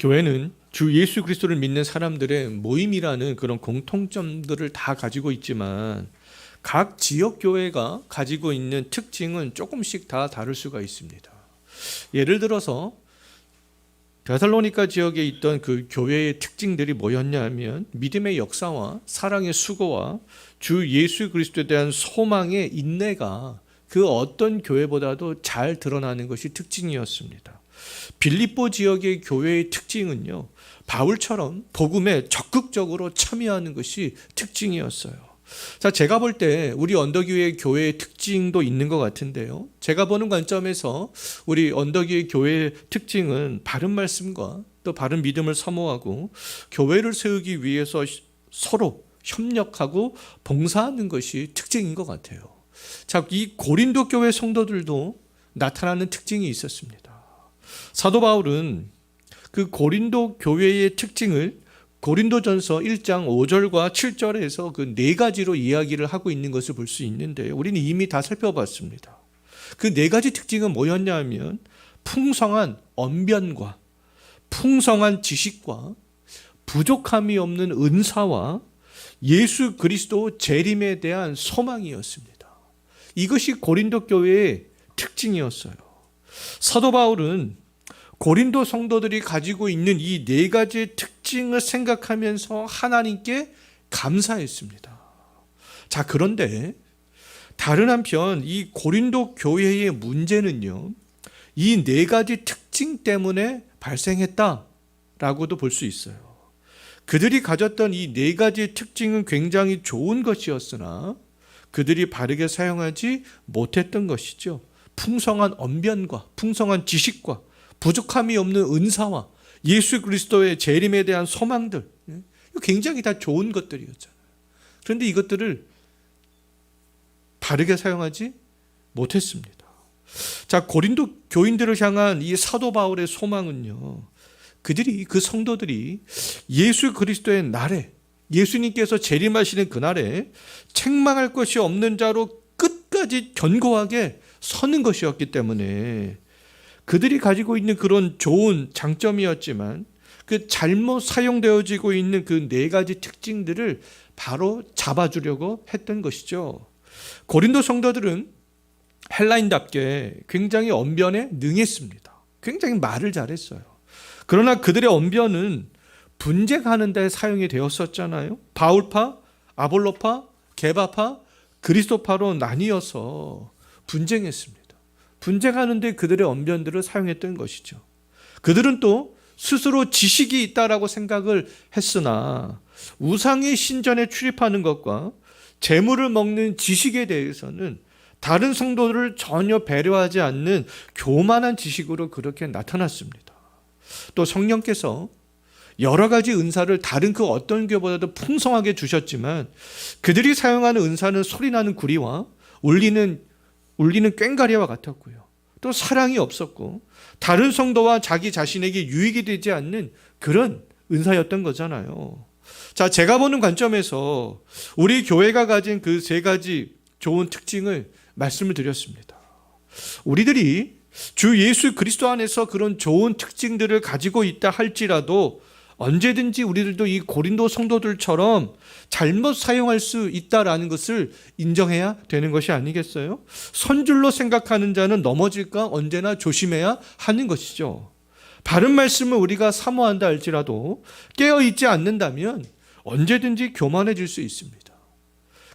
교회는 주 예수 그리스도를 믿는 사람들의 모임이라는 그런 공통점들을 다 가지고 있지만 각 지역 교회가 가지고 있는 특징은 조금씩 다 다를 수가 있습니다. 예를 들어서 데살로니가 지역에 있던 그 교회의 특징들이 뭐였냐 하면 믿음의 역사와 사랑의 수고와 주 예수 그리스도에 대한 소망의 인내가 그 어떤 교회보다도 잘 드러나는 것이 특징이었습니다. 빌립보 지역의 교회의 특징은요, 바울처럼 복음에 적극적으로 참여하는 것이 특징이었어요. 자, 제가 볼 때 우리 언더교회 교회의 특징도 있는 것 같은데요. 제가 보는 관점에서 우리 언더교회 교회의 특징은 바른 말씀과 또 바른 믿음을 사모하고 교회를 세우기 위해서 서로 협력하고 봉사하는 것이 특징인 것 같아요. 자, 이 고린도 교회 성도들도 나타나는 특징이 있었습니다. 사도 바울은 그 고린도 교회의 특징을 고린도전서 1장 5절과 7절에서 그 네 가지로 이야기를 하고 있는 것을 볼 수 있는데 우리는 이미 다 살펴봤습니다. 그 네 가지 특징은 뭐였냐 하면 풍성한 언변과 풍성한 지식과 부족함이 없는 은사와 예수 그리스도 재림에 대한 소망이었습니다. 이것이 고린도 교회의 특징이었어요. 사도 바울은 고린도 성도들이 가지고 있는 이 네 가지의 특징을 생각하면서 하나님께 감사했습니다. 자, 그런데 다른 한편 이 고린도 교회의 문제는요, 이 네 가지 특징 때문에 발생했다라고도 볼 수 있어요. 그들이 가졌던 이 네 가지 특징은 굉장히 좋은 것이었으나 그들이 바르게 사용하지 못했던 것이죠. 풍성한 언변과 풍성한 지식과 부족함이 없는 은사와 예수 그리스도의 재림에 대한 소망들, 굉장히 다 좋은 것들이었잖아요. 그런데 이것들을 바르게 사용하지 못했습니다. 자, 고린도 교인들을 향한 이 사도 바울의 소망은요, 그 성도들이 예수 그리스도의 날에, 예수님께서 재림하시는 그날에 책망할 것이 없는 자로 끝까지 견고하게 서는 것이었기 때문에 그들이 가지고 있는 그런 좋은 장점이었지만 그 잘못 사용되어지고 있는 그 네 가지 특징들을 바로 잡아주려고 했던 것이죠. 고린도 성도들은 헬라인답게 굉장히 언변에 능했습니다. 굉장히 말을 잘했어요. 그러나 그들의 언변은 분쟁하는 데 사용이 되었었잖아요. 바울파, 아볼로파, 게바파, 그리스도파로 나뉘어서 분쟁했습니다. 분쟁하는데 그들의 언변들을 사용했던 것이죠. 그들은 또 스스로 지식이 있다라고 생각을 했으나 우상의 신전에 출입하는 것과 재물을 먹는 지식에 대해서는 다른 성도들을 전혀 배려하지 않는 교만한 지식으로 그렇게 나타났습니다. 또 성령께서 여러 가지 은사를 다른 그 어떤 교보다도 풍성하게 주셨지만 그들이 사용하는 은사는 소리나는 구리와 울리는 꽹과리와 같았고요. 또 사랑이 없었고 다른 성도와 자기 자신에게 유익이 되지 않는 그런 은사였던 거잖아요. 자, 제가 보는 관점에서 우리 교회가 가진 그 세 가지 좋은 특징을 말씀을 드렸습니다. 우리들이 주 예수 그리스도 안에서 그런 좋은 특징들을 가지고 있다 할지라도 언제든지 우리들도 이 고린도 성도들처럼 잘못 사용할 수 있다라는 것을 인정해야 되는 것이 아니겠어요? 선줄로 생각하는 자는 넘어질까 언제나 조심해야 하는 것이죠. 바른 말씀을 우리가 사모한다 할지라도 깨어있지 않는다면 언제든지 교만해질 수 있습니다.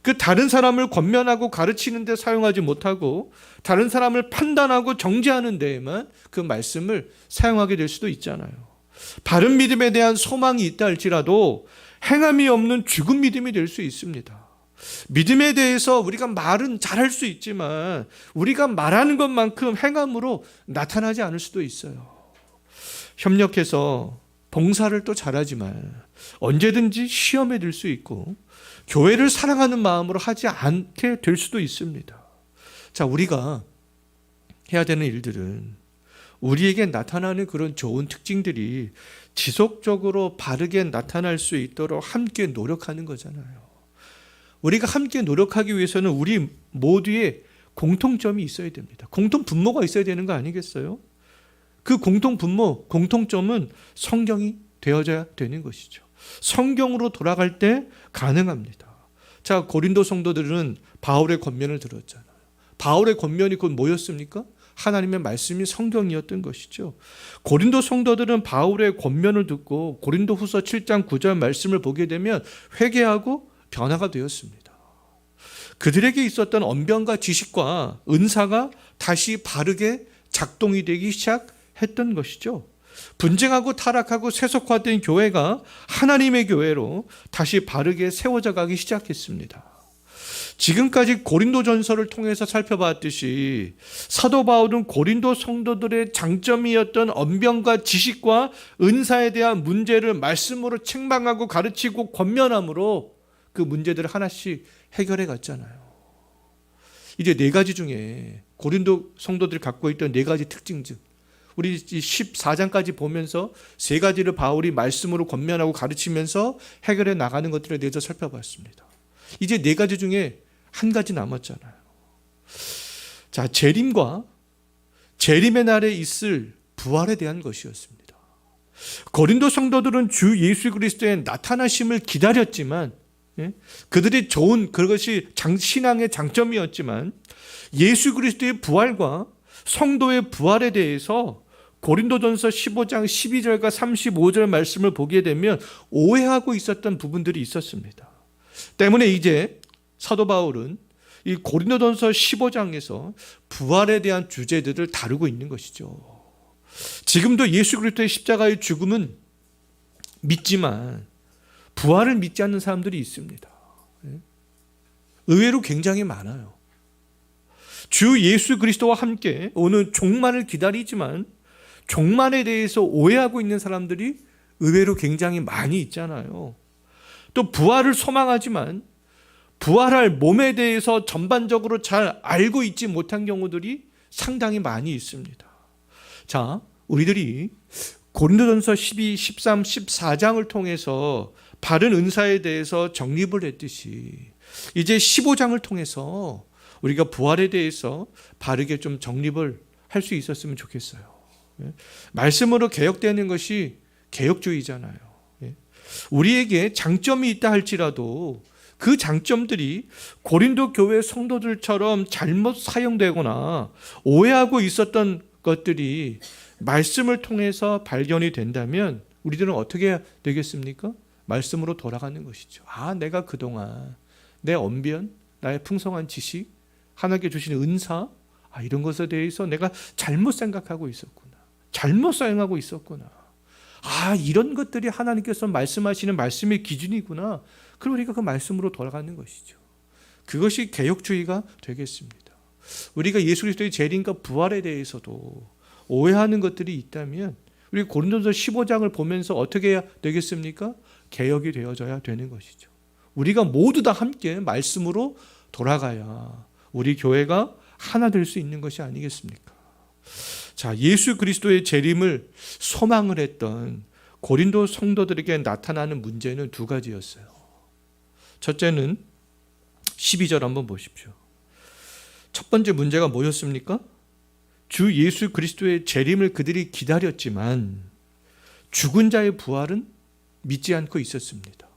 그 다른 사람을 권면하고 가르치는 데 사용하지 못하고 다른 사람을 판단하고 정죄하는 데에만 그 말씀을 사용하게 될 수도 있잖아요. 바른 믿음에 대한 소망이 있다 할지라도 행함이 없는 죽은 믿음이 될 수 있습니다. 믿음에 대해서 우리가 말은 잘할 수 있지만 우리가 말하는 것만큼 행함으로 나타나지 않을 수도 있어요. 협력해서 봉사를 또 잘하지만 언제든지 시험에 들 수 있고 교회를 사랑하는 마음으로 하지 않게 될 수도 있습니다. 자, 우리가 해야 되는 일들은 우리에게 나타나는 그런 좋은 특징들이 지속적으로 바르게 나타날 수 있도록 함께 노력하는 거잖아요. 우리가 함께 노력하기 위해서는 우리 모두의 공통점이 있어야 됩니다. 공통 분모가 있어야 되는 거 아니겠어요? 그 공통분모, 공통점은 성경이 되어져야 되는 것이죠. 성경으로 돌아갈 때 가능합니다. 자, 고린도 성도들은 바울의 권면을 들었잖아요. 바울의 권면이 곧 뭐였습니까? 하나님의 말씀이 성경이었던 것이죠. 고린도 성도들은 바울의 권면을 듣고 고린도후서 7장 9절 말씀을 보게 되면 회개하고 변화가 되었습니다. 그들에게 있었던 언변과 지식과 은사가 다시 바르게 작동이 되기 시작했던 것이죠. 분쟁하고 타락하고 세속화된 교회가 하나님의 교회로 다시 바르게 세워져 가기 시작했습니다. 지금까지 고린도전서를 통해서 살펴봤듯이 사도 바울은 고린도 성도들의 장점이었던 언변과 지식과 은사에 대한 문제를 말씀으로 책망하고 가르치고 권면함으로 그 문제들을 하나씩 해결해 갔잖아요. 이제 네 가지 중에 고린도 성도들이 갖고 있던 네 가지 특징들, 우리 14장까지 보면서 세 가지를 바울이 말씀으로 권면하고 가르치면서 해결해 나가는 것들에 대해서 살펴봤습니다. 이제 네 가지 중에 한 가지 남았잖아요. 자, 재림과 재림의 날에 있을 부활에 대한 것이었습니다. 고린도 성도들은 주 예수 그리스도의 나타나심을 기다렸지만, 그들이 좋은 그것이 신앙의 장점이었지만, 예수 그리스도의 부활과 성도의 부활에 대해서 고린도전서 15장 12절과 35절 말씀을 보게 되면 오해하고 있었던 부분들이 있었습니다. 때문에 이제 사도 바울은 이 고린도전서 15장에서 부활에 대한 주제들을 다루고 있는 것이죠. 지금도 예수 그리스도의 십자가의 죽음은 믿지만 부활을 믿지 않는 사람들이 있습니다. 의외로 굉장히 많아요. 주 예수 그리스도와 함께 오는 종말을 기다리지만 종말에 대해서 오해하고 있는 사람들이 의외로 굉장히 많이 있잖아요. 또 부활을 소망하지만 부활할 몸에 대해서 전반적으로 잘 알고 있지 못한 경우들이 상당히 많이 있습니다. 자, 우리들이 고린도전서 12, 13, 14장을 통해서 바른 은사에 대해서 정립을 했듯이 이제 15장을 통해서 우리가 부활에 대해서 바르게 좀 정립을 할 수 있었으면 좋겠어요. 말씀으로 개혁되는 것이 개혁주의잖아요. 우리에게 장점이 있다 할지라도 그 장점들이 고린도 교회 성도들처럼 잘못 사용되거나 오해하고 있었던 것들이 말씀을 통해서 발견이 된다면 우리들은 어떻게 해야 되겠습니까? 말씀으로 돌아가는 것이죠. 아, 내가 그동안 내 언변, 나의 풍성한 지식, 하나님께 주시는 은사, 이런 것에 대해서 내가 잘못 생각하고 있었구나. 잘못 사용하고 있었구나. 이런 것들이 하나님께서 말씀하시는 말씀의 기준이구나. 그럼 우리가 그 말씀으로 돌아가는 것이죠. 그것이 개혁주의가 되겠습니다. 우리가 예수 그리스도의 재림과 부활에 대해서도 오해하는 것들이 있다면 우리 고린도전서 15장을 보면서 어떻게 해야 되겠습니까? 개혁이 되어져야 되는 것이죠. 우리가 모두 다 함께 말씀으로 돌아가야 우리 교회가 하나 될 수 있는 것이 아니겠습니까? 자, 예수 그리스도의 재림을 소망을 했던 고린도 성도들에게 나타나는 문제는 두 가지였어요. 첫째는 12절 한번 보십시오. 첫 번째 문제가 뭐였습니까? 주 예수 그리스도의 재림을 그들이 기다렸지만 죽은 자의 부활은 믿지 않고 있었습니다.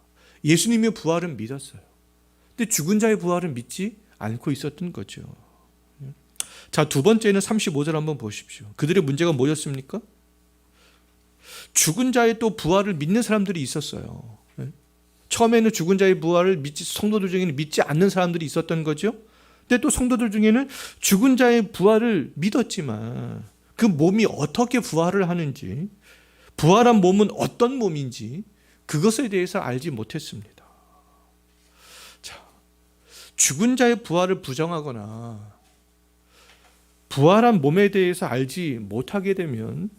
예수님의 부활은 믿었어요. 근데 죽은 자의 부활은 믿지 않고 있었던 거죠. 자, 두 번째는 35절 한번 보십시오. 그들의 문제가 뭐였습니까? 죽은 자의 또 부활을 믿는 사람들이 있었어요. 처음에는 죽은 자의 부활을 성도들 중에는 믿지 않는 사람들이 있었던 거죠. 근데 또 성도들 중에는 죽은 자의 부활을 믿었지만 그 몸이 어떻게 부활을 하는지, 부활한 몸은 어떤 몸인지 그것에 대해서 알지 못했습니다. 자, 죽은 자의 부활을 부정하거나 부활한 몸에 대해서 알지 못하게 되면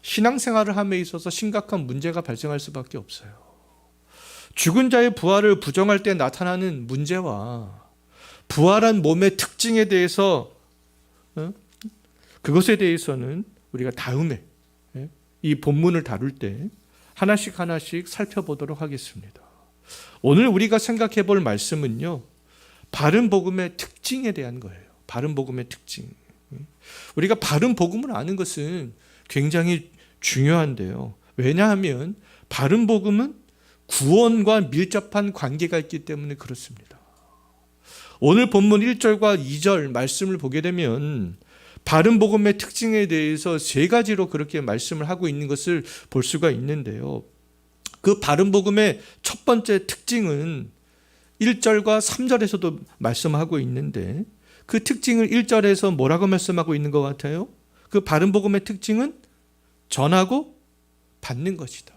신앙생활을 함에 있어서 심각한 문제가 발생할 수밖에 없어요. 죽은 자의 부활을 부정할 때 나타나는 문제와 부활한 몸의 특징에 대해서 그것에 대해서는 우리가 다음에 이 본문을 다룰 때 하나씩 살펴보도록 하겠습니다. 오늘 우리가 생각해 볼 말씀은요, 바른 복음의 특징에 대한 거예요. 바른 복음의 특징. 우리가 바른 복음을 아는 것은 굉장히 중요한데요. 왜냐하면 바른 복음은 구원과 밀접한 관계가 있기 때문에 그렇습니다. 오늘 본문 1절과 2절 말씀을 보게 되면 바른 복음의 특징에 대해서 세 가지로 그렇게 말씀을 하고 있는 것을 볼 수가 있는데요. 그 바른 복음의 첫 번째 특징은 1절과 3절에서도 말씀하고 있는데 그 특징을 1절에서 뭐라고 말씀하고 있는 것 같아요? 그 바른 복음의 특징은 전하고 받는 것이다.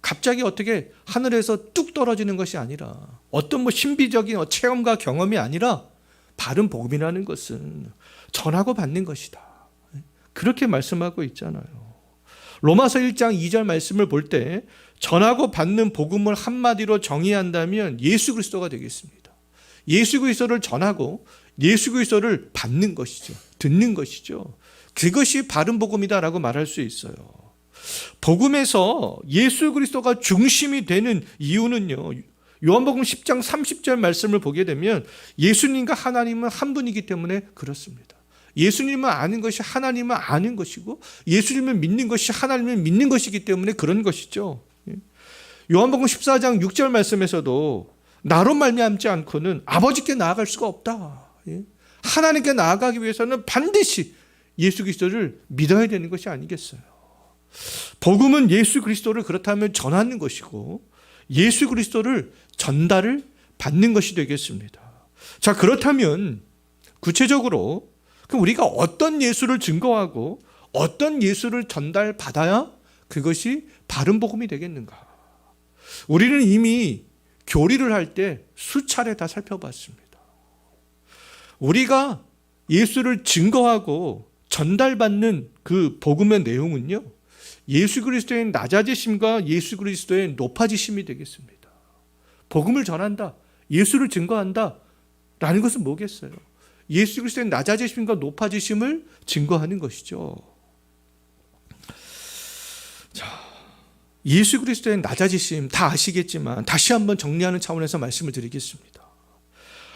갑자기 어떻게 하늘에서 뚝 떨어지는 것이 아니라 어떤 신비적인 체험과 경험이 아니라 바른 복음이라는 것은 전하고 받는 것이다. 그렇게 말씀하고 있잖아요. 로마서 1장 2절 말씀을 볼 때 전하고 받는 복음을 한마디로 정의한다면 예수 그리스도가 되겠습니다. 예수 그리스도를 전하고 예수 그리스도를 받는 것이죠. 듣는 것이죠. 그것이 바른 복음이다라고 말할 수 있어요. 복음에서 예수 그리스도가 중심이 되는 이유는요. 요한복음 10장 30절 말씀을 보게 되면 예수님과 하나님은 한 분이기 때문에 그렇습니다. 예수님을 아는 것이 하나님을 아는 것이고 예수님을 믿는 것이 하나님을 믿는 것이기 때문에 그런 것이죠. 요한복음 14장 6절 말씀에서도 나로 말미암지 않고는 아버지께 나아갈 수가 없다. 하나님께 나아가기 위해서는 반드시 예수 그리스도를 믿어야 되는 것이 아니겠어요. 복음은 예수 그리스도를 그렇다면 전하는 것이고 예수 그리스도를 전달을 받는 것이 되겠습니다. 자, 그렇다면 구체적으로 그럼 우리가 어떤 예수를 증거하고 어떤 예수를 전달받아야 그것이 바른 복음이 되겠는가? 우리는 이미 교리를 할 때 수차례 다 살펴봤습니다. 우리가 예수를 증거하고 전달받는 그 복음의 내용은요, 예수 그리스도의 낮아지심과 예수 그리스도의 높아지심이 되겠습니다. 복음을 전한다, 예수를 증거한다 라는 것은 뭐겠어요? 예수 그리스도의 낮아지심과 높아지심을 증거하는 것이죠. 자, 예수 그리스도의 낮아지심 다 아시겠지만 다시 한번 정리하는 차원에서 말씀을 드리겠습니다.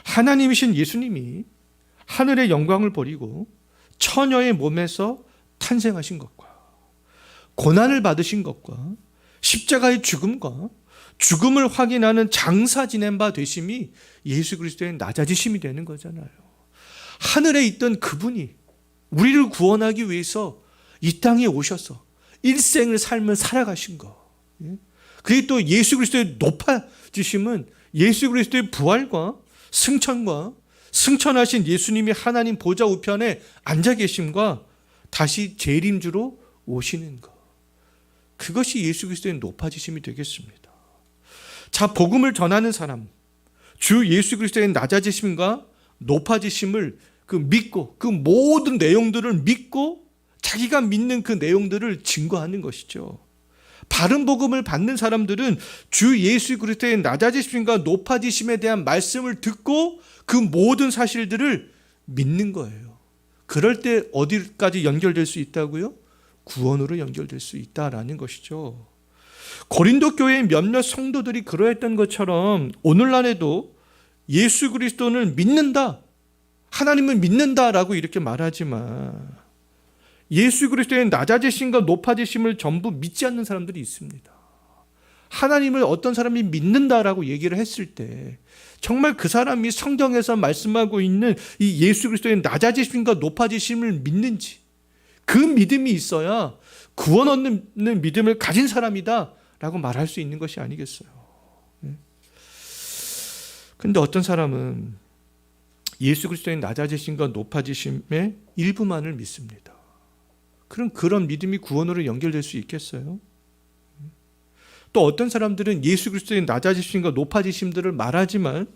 하나님이신 예수님이 하늘의 영광을 버리고 처녀의 몸에서 탄생하신 것과 고난을 받으신 것과 십자가의 죽음과 죽음을 확인하는 장사 지낸 바 되심이 예수 그리스도의 낮아지심이 되는 거잖아요. 하늘에 있던 그분이 우리를 구원하기 위해서 이 땅에 오셔서 일생을 삶을 살아가신 거. 그게 또 예수 그리스도의 높아지심은 예수 그리스도의 부활과 승천과 승천하신 예수님이 하나님 보좌 우편에 앉아 계심과 다시 재림주로 오시는 것. 그것이 예수 그리스도의 높아지심이 되겠습니다. 자, 복음을 전하는 사람, 주 예수 그리스도의 낮아지심과 높아지심을 믿고 그 모든 내용들을 믿고 자기가 믿는 그 내용들을 증거하는 것이죠. 바른 복음을 받는 사람들은 주 예수 그리스도의 낮아지심과 높아지심에 대한 말씀을 듣고 그 모든 사실들을 믿는 거예요. 그럴 때 어디까지 연결될 수 있다고요? 구원으로 연결될 수 있다라는 것이죠. 고린도 교회의 몇몇 성도들이 그러했던 것처럼 오늘날에도 예수 그리스도를 믿는다, 하나님을 믿는다라고 이렇게 말하지만 예수 그리스도의 낮아지심과 높아지심을 전부 믿지 않는 사람들이 있습니다. 하나님을 어떤 사람이 믿는다라고 얘기를 했을 때 정말 그 사람이 성경에서 말씀하고 있는 이 예수 그리스도의 낮아지심과 높아지심을 믿는지, 그 믿음이 있어야 구원 얻는 믿음을 가진 사람이다 라고 말할 수 있는 것이 아니겠어요. 그런데 어떤 사람은 예수 그리스도의 낮아지심과 높아지심의 일부만을 믿습니다. 그럼 그런 믿음이 구원으로 연결될 수 있겠어요? 또 어떤 사람들은 예수 그리스도의 낮아지심과 높아지심들을 말하지만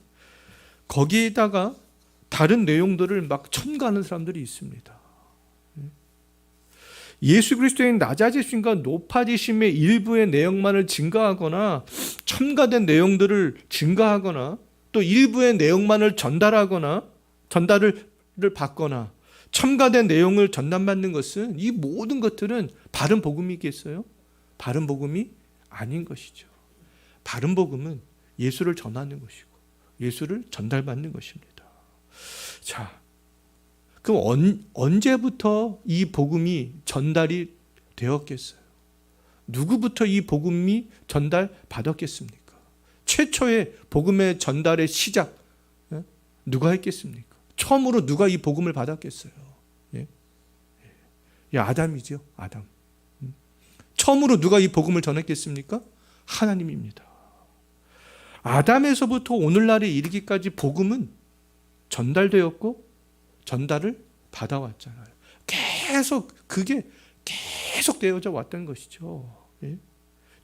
거기에다가 다른 내용들을 막 첨가하는 사람들이 있습니다. 예수 그리스도의 낮아지심과 높아지심의 일부의 내용만을 증거하거나 첨가된 내용들을 증거하거나 또 일부의 내용만을 전달을 받거나 첨가된 내용을 전달받는 것은 이 모든 것들은 바른 복음이겠어요? 바른 복음이 아닌 것이죠. 바른 복음은 예수를 전하는 것이고 예수를 전달받는 것입니다. 자, 그럼 언제부터 이 복음이 전달이 되었겠어요? 누구부터 이 복음이 전달받았겠습니까? 최초의 복음의 전달의 시작 누가 했겠습니까? 처음으로 누가 이 복음을 받았겠어요? 아담이죠. 아담. 처음으로 누가 이 복음을 전했겠습니까? 하나님입니다. 아담에서부터 오늘날에 이르기까지 복음은 전달되었고 전달을 받아왔잖아요. 그게 계속 되어져 왔던 것이죠.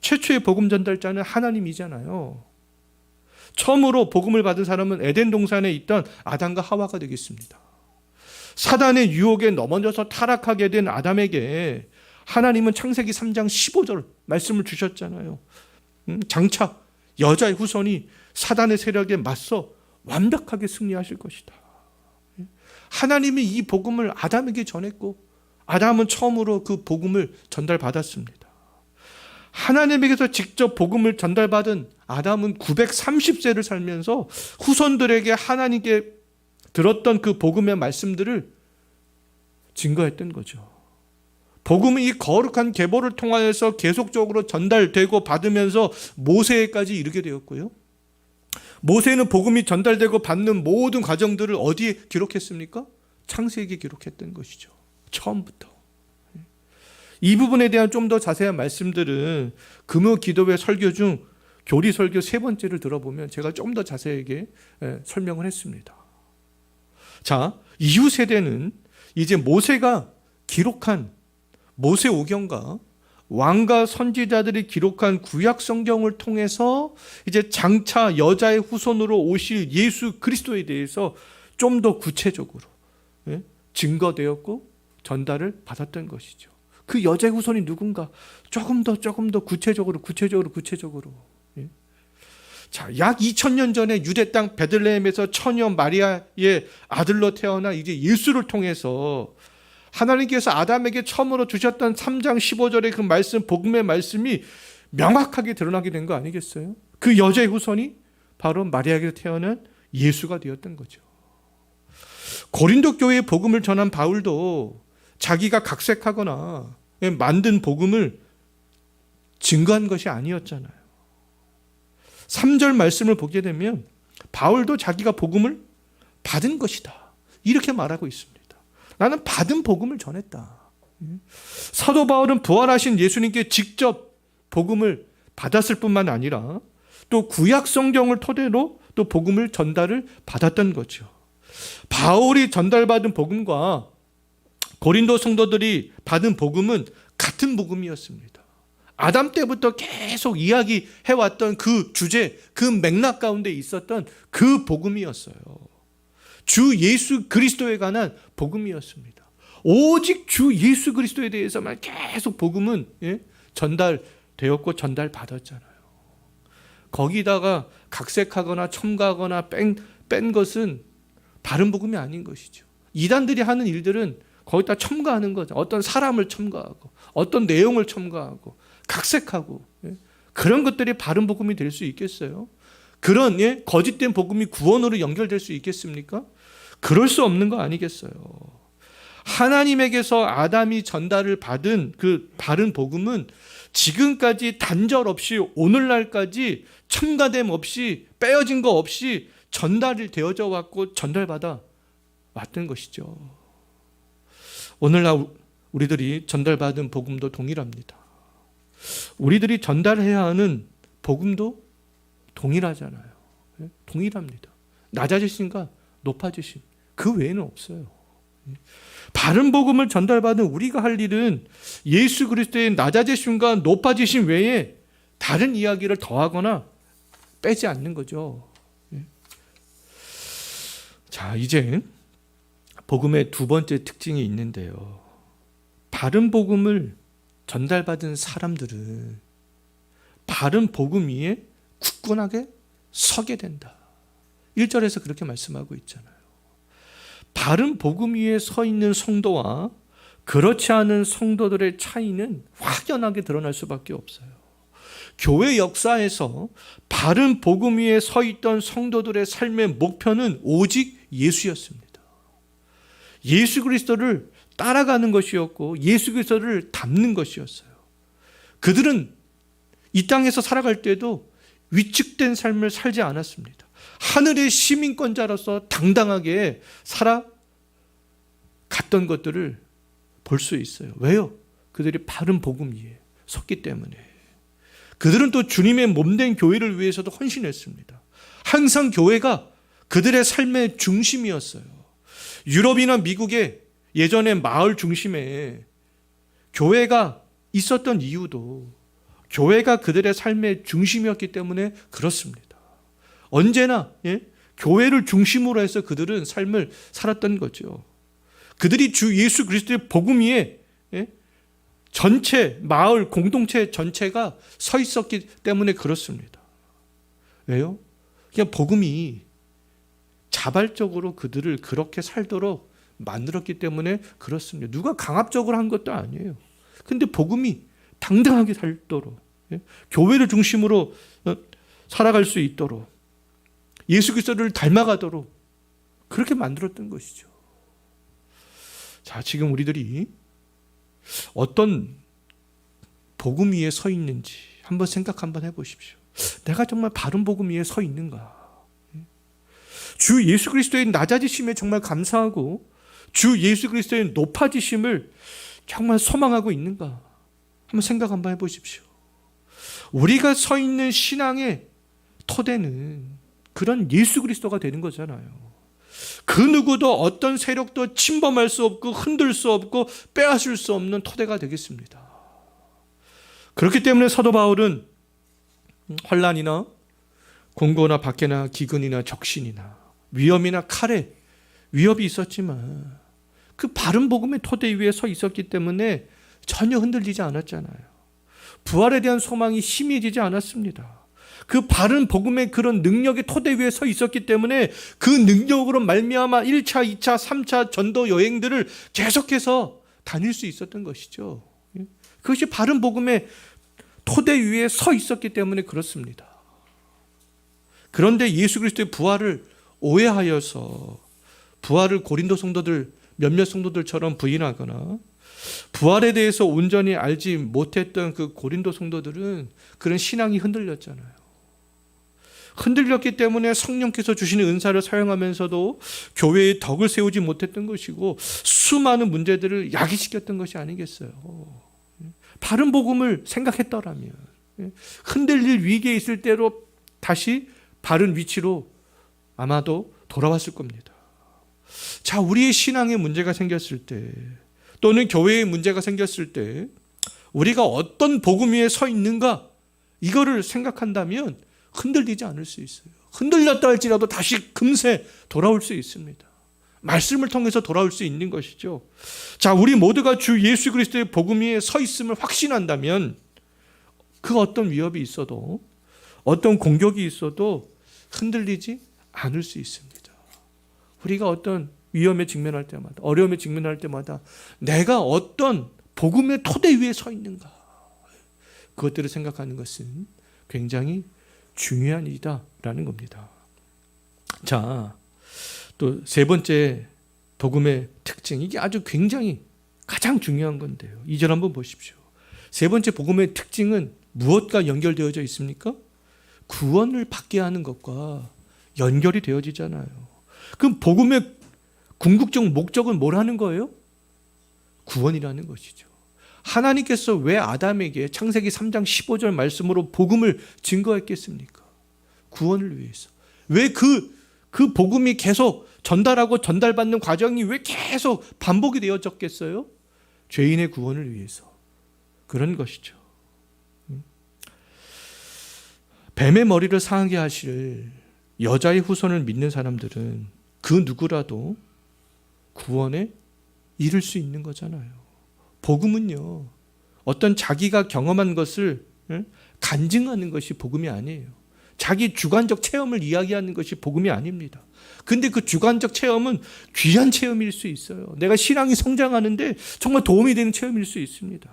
최초의 복음 전달자는 하나님이잖아요. 처음으로 복음을 받은 사람은 에덴 동산에 있던 아담과 하와가 되겠습니다. 사단의 유혹에 넘어져서 타락하게 된 아담에게 하나님은 창세기 3장 15절 말씀을 주셨잖아요. 장차 여자의 후손이 사단의 세력에 맞서 완벽하게 승리하실 것이다. 하나님이 이 복음을 아담에게 전했고 아담은 처음으로 그 복음을 전달받았습니다. 하나님에게서 직접 복음을 전달받은 아담은 930세를 살면서 후손들에게 하나님께 들었던 그 복음의 말씀들을 증거했던 거죠. 복음은 이 거룩한 계보를 통하여서 계속적으로 전달되고 받으면서 모세에까지 이르게 되었고요. 모세는 복음이 전달되고 받는 모든 과정들을 어디에 기록했습니까? 창세기에 기록했던 것이죠. 처음부터. 이 부분에 대한 좀 더 자세한 말씀들은 금요 기도회 설교 중 교리 설교 3번째를 들어보면 제가 좀 더 자세하게 설명을 했습니다. 자, 이후 세대는 이제 모세가 기록한 모세오경과 왕과 선지자들이 기록한 구약 성경을 통해서 이제 장차 여자의 후손으로 오실 예수 그리스도에 대해서 좀 더 구체적으로 증거되었고 전달을 받았던 것이죠. 그 여자의 후손이 누군가 조금 더 구체적으로. 자, 약 2000년 전에 유대 땅 베들레헴에서 처녀 마리아의 아들로 태어나 이제 예수를 통해서 하나님께서 아담에게 처음으로 주셨던 3장 15절의 그 말씀, 복음의 말씀이 명확하게 드러나게 된 거 아니겠어요? 그 여자의 후손이 바로 마리아에게 태어난 예수가 되었던 거죠. 고린도 교회의 복음을 전한 바울도 자기가 각색하거나 만든 복음을 증거한 것이 아니었잖아요. 3절 말씀을 보게 되면 바울도 자기가 복음을 받은 것이다 이렇게 말하고 있습니다. 나는 받은 복음을 전했다. 사도 바울은 부활하신 예수님께 직접 복음을 받았을 뿐만 아니라 또 구약 성경을 토대로 또 복음을 전달을 받았던 거죠. 바울이 전달받은 복음과 고린도 성도들이 받은 복음은 같은 복음이었습니다. 아담 때부터 계속 이야기해왔던 그 주제, 그 맥락 가운데 있었던 그 복음이었어요. 주 예수 그리스도에 관한 복음이었습니다. 오직 주 예수 그리스도에 대해서만 계속 복음은 전달되었고 전달받았잖아요. 거기다가 각색하거나 첨가하거나 뺀 것은 바른 복음이 아닌 것이죠. 이단들이 하는 일들은 거기다 첨가하는 거죠. 어떤 사람을 첨가하고 어떤 내용을 첨가하고 각색하고 그런 것들이 바른 복음이 될 수 있겠어요? 그런 거짓된 복음이 구원으로 연결될 수 있겠습니까? 그럴 수 없는 거 아니겠어요? 하나님에게서 아담이 전달을 받은 그 바른 복음은 지금까지 단절 없이 오늘날까지 첨가됨 없이 빼어진 거 없이 전달이 되어져 왔고 전달받아 왔던 것이죠. 오늘날 우리들이 전달받은 복음도 동일합니다. 우리들이 전달해야 하는 복음도 동일하잖아요. 동일합니다. 낮아지심과 높아지심 그 외에는 없어요. 바른 복음을 전달받은 우리가 할 일은 예수 그리스도의 낮아지심과 높아지심 외에 다른 이야기를 더하거나 빼지 않는 거죠. 자, 이제 복음의 두 번째 특징이 있는데요. 바른 복음을 전달받은 사람들은 바른 복음 위에 굳건하게 서게 된다. 1절에서 그렇게 말씀하고 있잖아요. 바른 복음 위에 서 있는 성도와 그렇지 않은 성도들의 차이는 확연하게 드러날 수밖에 없어요. 교회 역사에서 바른 복음 위에 서 있던 성도들의 삶의 목표는 오직 예수였습니다. 예수 그리스도를 따라가는 것이었고 예수 그리스도를 닮는 것이었어요. 그들은 이 땅에서 살아갈 때도 위축된 삶을 살지 않았습니다. 하늘의 시민권자로서 당당하게 살아갔던 것들을 볼 수 있어요. 왜요? 그들이 바른 복음 위에 섰기 때문에. 그들은 또 주님의 몸된 교회를 위해서도 헌신했습니다. 항상 교회가 그들의 삶의 중심이었어요. 유럽이나 미국의 예전에 마을 중심에 교회가 있었던 이유도 교회가 그들의 삶의 중심이었기 때문에 그렇습니다. 언제나 교회를 중심으로 해서 그들은 삶을 살았던 거죠. 그들이 주 예수 그리스도의 복음 위에 전체 마을 공동체 전체가 서 있었기 때문에 그렇습니다. 왜요? 그냥 복음이 자발적으로 그들을 그렇게 살도록 만들었기 때문에 그렇습니다. 누가 강압적으로 한 것도 아니에요. 근데 복음이 당당하게 살도록 교회를 중심으로 살아갈 수 있도록 예수 그리스도를 닮아가도록 그렇게 만들었던 것이죠. 자, 지금 우리들이 어떤 복음 위에 서 있는지 한번 생각 한번 해보십시오. 내가 정말 바른 복음 위에 서 있는가? 주 예수 그리스도의 낮아지심에 정말 감사하고 주 예수 그리스도의 높아지심을 정말 소망하고 있는가? 한번 생각 한번 해보십시오. 우리가 서 있는 신앙의 토대는 그런 예수 그리스도가 되는 거잖아요. 그 누구도 어떤 세력도 침범할 수 없고 흔들 수 없고 빼앗을 수 없는 토대가 되겠습니다. 그렇기 때문에 사도 바울은 환난이나 공고나 박해나 기근이나 적신이나 위험이나 칼에 위협이 있었지만 그 바른 복음의 토대 위에 서 있었기 때문에 전혀 흔들리지 않았잖아요. 부활에 대한 소망이 희미해지지 않았습니다. 그 바른 복음의 그런 능력의 토대 위에 서 있었기 때문에 그 능력으로 말미암아 1차, 2차, 3차 전도 여행들을 계속해서 다닐 수 있었던 것이죠. 그것이 바른 복음의 토대 위에 서 있었기 때문에 그렇습니다. 그런데 예수 그리스도의 부활을 오해하여서 부활을 고린도 성도들 몇몇 성도들처럼 부인하거나 부활에 대해서 온전히 알지 못했던 그 고린도 성도들은 그런 신앙이 흔들렸잖아요. 흔들렸기 때문에 성령께서 주시는 은사를 사용하면서도 교회의 덕을 세우지 못했던 것이고 수많은 문제들을 야기시켰던 것이 아니겠어요. 바른 복음을 생각했더라면 흔들릴 위기에 있을 때로 다시 바른 위치로 아마도 돌아왔을 겁니다. 자, 우리의 신앙에 문제가 생겼을 때 또는 교회에 문제가 생겼을 때 우리가 어떤 복음 위에 서 있는가 이거를 생각한다면 흔들리지 않을 수 있어요. 흔들렸다 할지라도 다시 금세 돌아올 수 있습니다. 말씀을 통해서 돌아올 수 있는 것이죠. 자, 우리 모두가 주 예수 그리스도의 복음 위에 서 있음을 확신한다면 그 어떤 위협이 있어도 어떤 공격이 있어도 흔들리지 않을 수 있습니다. 우리가 어떤 위험에 직면할 때마다 어려움에 직면할 때마다 내가 어떤 복음의 토대 위에 서 있는가 그것들을 생각하는 것은 굉장히 중요한 일이다라는 겁니다. 자, 또 세 번째 복음의 특징, 이게 아주 굉장히 가장 중요한 건데요. 2절 한번 보십시오. 세 번째 복음의 특징은 무엇과 연결되어져 있습니까? 구원을 받게 하는 것과 연결이 되어지잖아요. 그럼 복음의 궁극적 목적은 뭐라는 거예요? 구원이라는 것이죠. 하나님께서 왜 아담에게 창세기 3장 15절 말씀으로 복음을 증거했겠습니까? 구원을 위해서. 왜 그 복음이 계속 전달하고 전달받는 과정이 왜 계속 반복이 되어졌겠어요? 죄인의 구원을 위해서. 그런 것이죠. 뱀의 머리를 상하게 하실 여자의 후손을 믿는 사람들은 그 누구라도 구원에 이를 수 있는 거잖아요. 복음은요, 어떤 자기가 경험한 것을 간증하는 것이 복음이 아니에요. 자기 주관적 체험을 이야기하는 것이 복음이 아닙니다. 근데 그 주관적 체험은 귀한 체험일 수 있어요. 내가 신앙이 성장하는데 정말 도움이 되는 체험일 수 있습니다.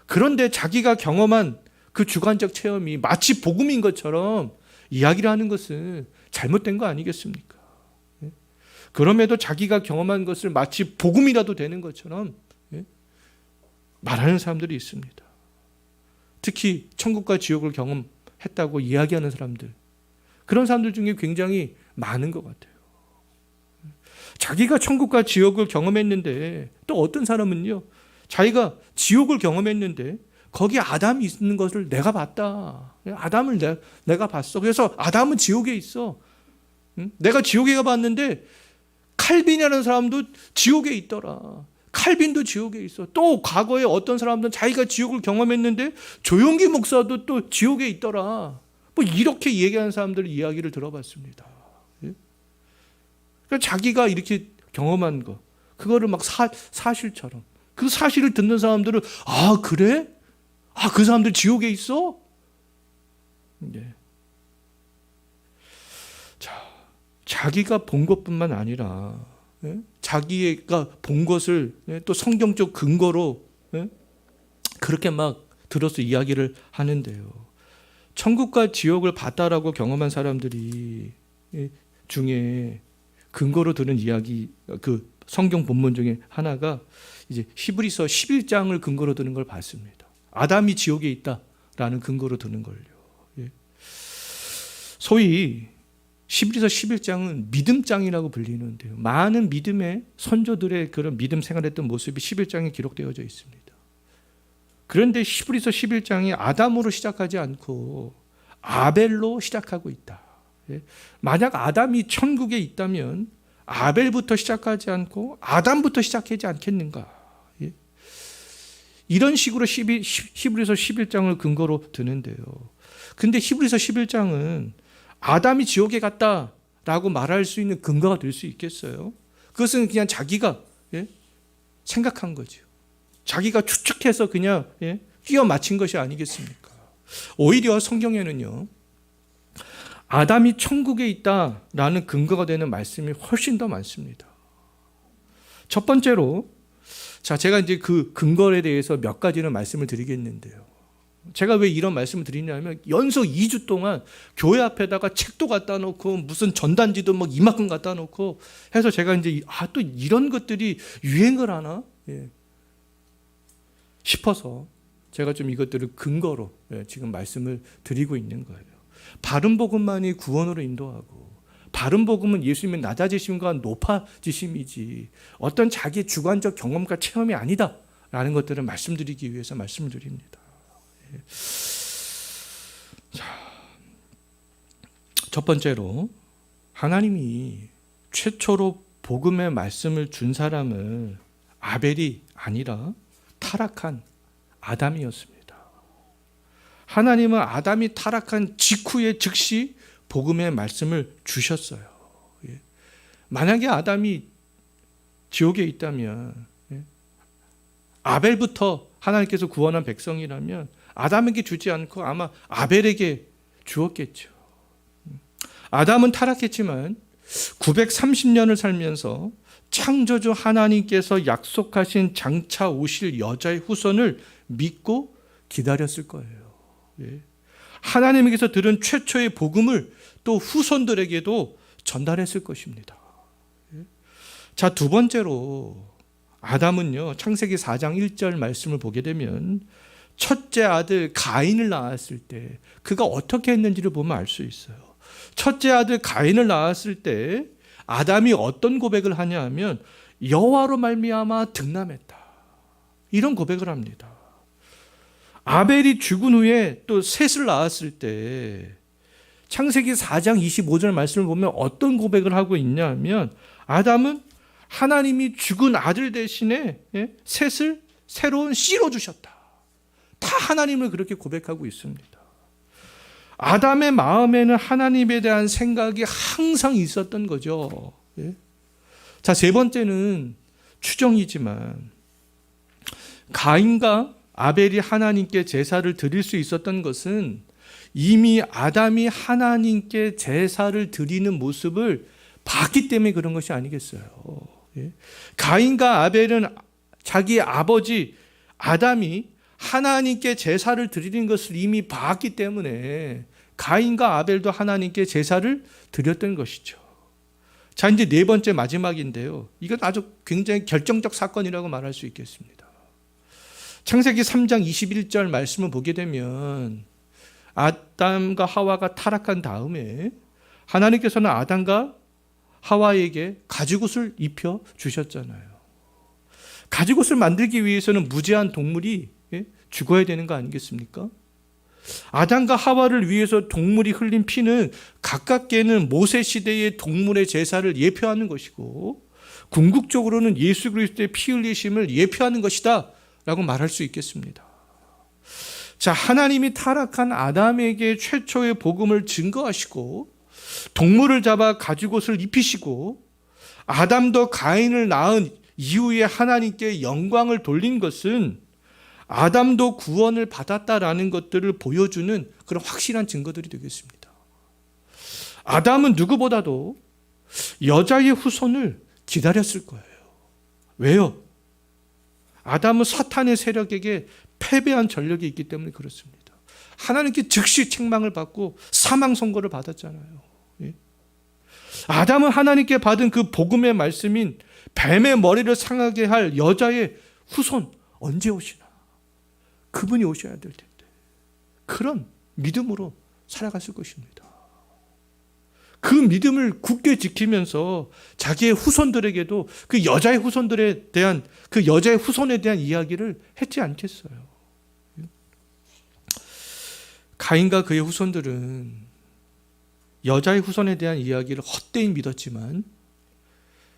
그런데 자기가 경험한 그 주관적 체험이 마치 복음인 것처럼 이야기를 하는 것은 잘못된 거 아니겠습니까? 그럼에도 자기가 경험한 것을 마치 복음이라도 되는 것처럼 말하는 사람들이 있습니다. 특히 천국과 지옥을 경험했다고 이야기하는 사람들, 그런 사람들 중에 굉장히 많은 것 같아요. 자기가 천국과 지옥을 경험했는데, 또 어떤 사람은요, 자기가 지옥을 경험했는데 거기 아담이 있는 것을 내가 봤다. 아담을 내가 봤어. 그래서 아담은 지옥에 있어. 내가 지옥에 가봤는데 칼빈이라는 사람도 지옥에 있더라. 칼빈도 지옥에 있어. 또 과거에 어떤 사람들은 자기가 지옥을 경험했는데 조용기 목사도 또 지옥에 있더라. 뭐 이렇게 얘기하는 사람들 이야기를 들어봤습니다. 그러니까 자기가 이렇게 경험한 거, 그거를 막 사실처럼, 그 사실을 듣는 사람들은 아 그래? 아 그 사람들 지옥에 있어? 네. 자, 자기가 본 것뿐만 아니라 자기가 본 것을 또 성경적 근거로 그렇게 막 들어서 이야기를 하는데요. 천국과 지옥을 봤다라고 경험한 사람들이 중에 근거로 드는 이야기, 그 성경 본문 중에 하나가 이제 히브리서 11장을 근거로 드는 걸 봤습니다. 아담이 지옥에 있다라는 근거로 드는 걸요. 소위 히브리서 11장은 믿음장이라고 불리는데요. 많은 믿음의 선조들의 그런 믿음 생활했던 모습이 11장에 기록되어져 있습니다. 그런데 히브리서 11장이 아담으로 시작하지 않고 아벨로 시작하고 있다. 만약 아담이 천국에 있다면 아벨부터 시작하지 않고 아담부터 시작하지 않겠는가? 이런 식으로 히브리서 11장을 근거로 드는데요. 근데 히브리서 11장은 아담이 지옥에 갔다라고 말할 수 있는 근거가 될 수 있겠어요? 그것은 그냥 자기가 생각한 거죠. 자기가 추측해서 그냥 끼워 맞힌 것이 아니겠습니까? 오히려 성경에는요, 아담이 천국에 있다라는 근거가 되는 말씀이 훨씬 더 많습니다. 첫 번째로, 자, 제가 이제 그 근거에 대해서 몇 가지는 말씀을 드리겠는데요. 제가 왜 이런 말씀을 드리냐면, 연속 2주 동안 교회 앞에다가 책도 갖다 놓고 무슨 전단지도 막 이만큼 갖다 놓고 해서 제가 이제 또 이런 것들이 유행을 하나 싶어서 제가 좀 이것들을 근거로 지금 말씀을 드리고 있는 거예요. 바른 복음만이 구원으로 인도하고, 바른 복음은 예수님의 낮아지심과 높아지심이지 어떤 자기의 주관적 경험과 체험이 아니다라는 것들을 말씀드리기 위해서 말씀을 드립니다. 자, 첫 번째로, 하나님이 최초로 복음의 말씀을 준 사람은 아벨이 아니라 타락한 아담이었습니다. 하나님은 아담이 타락한 직후에 즉시 복음의 말씀을 주셨어요. 만약에 아담이 지옥에 있다면, 아벨부터 하나님께서 구원한 백성이라면 아담에게 주지 않고 아마 아벨에게 주었겠죠. 아담은 타락했지만 930년을 살면서 창조주 하나님께서 약속하신 장차 오실 여자의 후손을 믿고 기다렸을 거예요. 하나님에게서 들은 최초의 복음을 또 후손들에게도 전달했을 것입니다. 자, 두 번째로, 아담은요, 창세기 4장 1절 말씀을 보게 되면 첫째 아들 가인을 낳았을 때 그가 어떻게 했는지를 보면 알 수 있어요. 첫째 아들 가인을 낳았을 때 아담이 어떤 고백을 하냐 하면 여호와로 말미암아 득남했다, 이런 고백을 합니다. 아벨이 죽은 후에 또 셋을 낳았을 때 창세기 4장 25절 말씀을 보면 어떤 고백을 하고 있냐면, 아담은 하나님이 죽은 아들 대신에 셋을 새로운 씨로 주셨다. 다 하나님을 그렇게 고백하고 있습니다. 아담의 마음에는 하나님에 대한 생각이 항상 있었던 거죠. 자, 세 번째는 추정이지만 가인과 아벨이 하나님께 제사를 드릴 수 있었던 것은 이미 아담이 하나님께 제사를 드리는 모습을 봤기 때문에 그런 것이 아니겠어요. 가인과 아벨은 자기 아버지 아담이 하나님께 제사를 드리는 것을 이미 봤기 때문에 가인과 아벨도 하나님께 제사를 드렸던 것이죠. 자, 이제 네 번째 마지막인데요. 이건 아주 굉장히 결정적 사건이라고 말할 수 있겠습니다. 창세기 3장 21절 말씀을 보게 되면 아담과 하와가 타락한 다음에 하나님께서는 아담과 하와에게 가죽옷을 입혀 주셨잖아요. 가죽옷을 만들기 위해서는 무죄한 동물이 죽어야 되는 거 아니겠습니까? 아담과 하와를 위해서 동물이 흘린 피는 가깝게는 모세 시대의 동물의 제사를 예표하는 것이고 궁극적으로는 예수 그리스도의 피 흘리심을 예표하는 것이다 라고 말할 수 있겠습니다. 자, 하나님이 타락한 아담에게 최초의 복음을 증거하시고 동물을 잡아 가죽옷을 입히시고 아담도 가인을 낳은 이후에 하나님께 영광을 돌린 것은 아담도 구원을 받았다라는 것들을 보여주는 그런 확실한 증거들이 되겠습니다. 아담은 누구보다도 여자의 후손을 기다렸을 거예요. 왜요? 아담은 사탄의 세력에게 패배한 전력이 있기 때문에 그렇습니다. 하나님께 즉시 책망을 받고 사망 선고를 받았잖아요. 예? 아담은 하나님께 받은 그 복음의 말씀인 뱀의 머리를 상하게 할 여자의 후손 언제 오시나? 그분이 오셔야 될 텐데 그런 믿음으로 살아갔을 것입니다. 그 믿음을 굳게 지키면서 자기의 후손들에게도 그 여자의 후손들에 대한 그 여자의 후손에 대한 이야기를 했지 않겠어요? 가인과 그의 후손들은 여자의 후손에 대한 이야기를 헛되이 믿었지만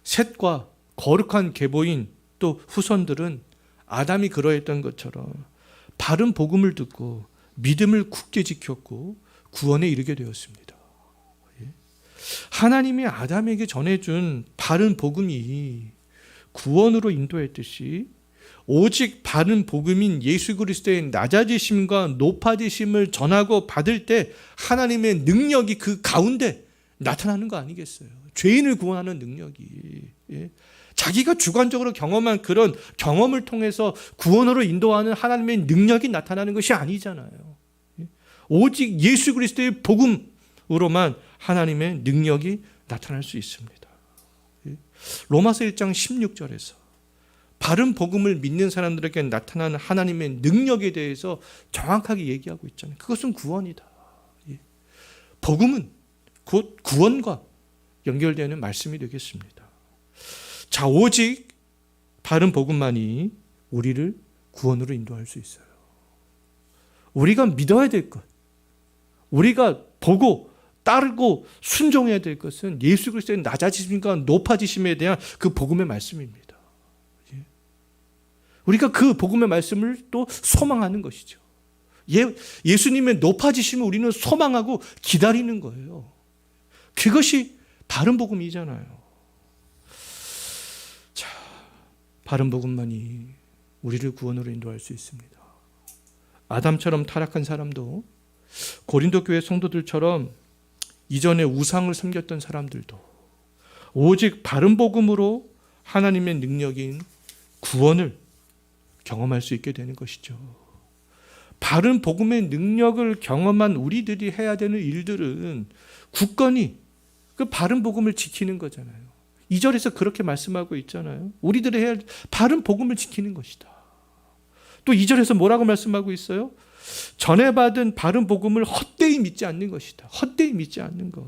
셋과 거룩한 계보인 또 후손들은 아담이 그러했던 것처럼 바른 복음을 듣고 믿음을 굳게 지켰고 구원에 이르게 되었습니다. 하나님이 아담에게 전해준 바른 복음이 구원으로 인도했듯이 오직 바른 복음인 예수 그리스도의 낮아지심과 높아지심을 전하고 받을 때 하나님의 능력이 그 가운데 나타나는 거 아니겠어요? 죄인을 구원하는 능력이. 자기가 주관적으로 경험한 그런 경험을 통해서 구원으로 인도하는 하나님의 능력이 나타나는 것이 아니잖아요. 오직 예수 그리스도의 복음으로만 하나님의 능력이 나타날 수 있습니다. 로마서 1장 16절에서 바른 복음을 믿는 사람들에게 나타나는 하나님의 능력에 대해서 정확하게 얘기하고 있잖아요. 그것은 구원이다. 복음은 곧 구원과 연결되는 말씀이 되겠습니다. 자, 오직 바른 복음만이 우리를 구원으로 인도할 수 있어요. 우리가 믿어야 될 것, 우리가 보고 따르고 순종해야 될 것은 예수 그리스도의 낮아지심과 높아지심에 대한 그 복음의 말씀입니다. 우리가 그 복음의 말씀을 또 소망하는 것이죠. 예수님의 높아지심을 우리는 소망하고 기다리는 거예요. 그것이 바른 복음이잖아요. 자, 바른 복음만이 우리를 구원으로 인도할 수 있습니다. 아담처럼 타락한 사람도 고린도 교회 성도들처럼 이전에 우상을 섬겼던 사람들도 오직 바른 복음으로 하나님의 능력인 구원을 경험할 수 있게 되는 것이죠. 바른 복음의 능력을 경험한 우리들이 해야 되는 일들은 굳건히 그 바른 복음을 지키는 거잖아요. 2절에서 그렇게 말씀하고 있잖아요. 우리들이 해야 할 바른 복음을 지키는 것이다. 또 2절에서 뭐라고 말씀하고 있어요? 전에 받은 바른 복음을 헛되이 믿지 않는 것이다. 헛되이 믿지 않는 것.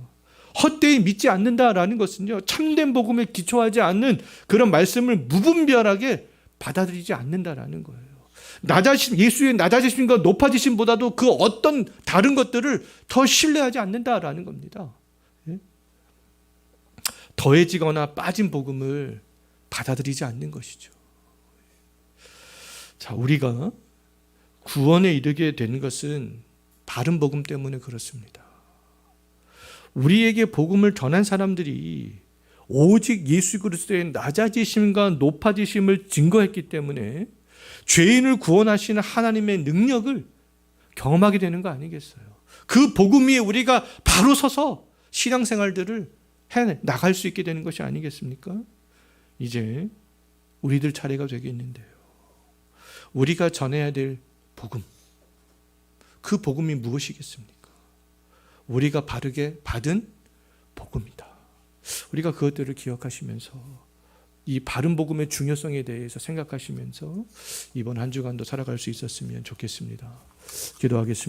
헛되이 믿지 않는다라는 것은요, 참된 복음에 기초하지 않는 그런 말씀을 무분별하게 받아들이지 않는다라는 거예요. 예수의 낮아지심과 높아지심보다도 그 어떤 다른 것들을 더 신뢰하지 않는다라는 겁니다. 더해지거나 빠진 복음을 받아들이지 않는 것이죠. 자, 우리가 구원에 이르게 된 것은 바른 복음 때문에 그렇습니다. 우리에게 복음을 전한 사람들이 오직 예수 그리스도의 낮아지심과 높아지심을 증거했기 때문에 죄인을 구원하시는 하나님의 능력을 경험하게 되는 거 아니겠어요? 그 복음 위에 우리가 바로 서서 신앙생활들을 해 나갈 수 있게 되는 것이 아니겠습니까? 이제 우리들 차례가 되겠는데요. 우리가 전해야 될 복음, 그 복음이 무엇이겠습니까? 우리가 바르게 받은 복음이다. 우리가 그것들을 기억하시면서 이 바른 복음의 중요성에 대해서 생각하시면서 이번 한 주간도 살아갈 수 있었으면 좋겠습니다. 기도하겠습니다.